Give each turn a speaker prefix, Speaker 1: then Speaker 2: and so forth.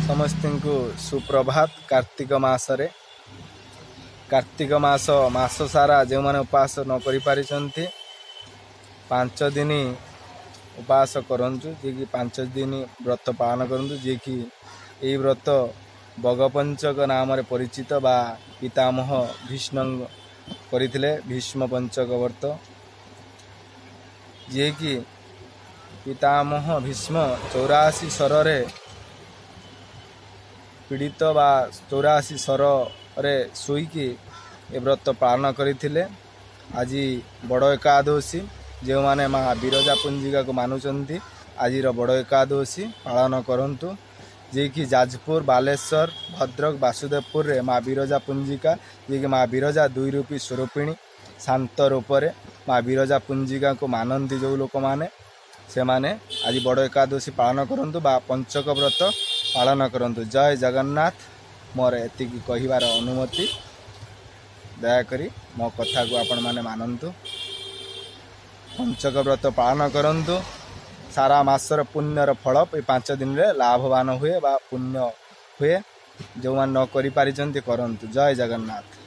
Speaker 1: समस्त को सुप्रभात। कार्तिक मास सारा जो मैंने उपवास न कर पारि 5 दिन उपवास करंतु जे कि 5 दिन व्रत पालन करंतु जे कि यही व्रत बगपंचक नाम रे परिचित बा पितामह भीष्म करथिले। भीष्म पंचक व्रत जे कि पितामह भीष्म 84 शर पीड़ित बा 84 शर रे शुईकी ए व्रत पालन करथिले। आज बड़ एकादशी जो माने माँ बिरजा पुंजिका को मानुचंती आज बड़ एकादशी पालन करंतु जे कि जाजपुर बालेश्वर भद्रक वासुदेवपुर रे माँ बिरजा पुंजिका जे कि माँ बिरजा 2 रूपी स्वरूपिणी शांत रूप रे माँ बिरजा पुंजिका को मानती जो लोक माने से माने आज बड़ एकादशी पालन करंतु बा पंचक व्रत पालन करंतु। जय जगन्नाथ। मोर एति कहिबार अनुमति दयाकरी मो कथा को आपण माने मानंतु। पंचक व्रत पालन करंतु सारा मासर पुण्यर फल 5 दिन रे लाभवान हुए बा पुण्य हुए जो मान न करि पारिचंती करंतु। जय जगन्नाथ।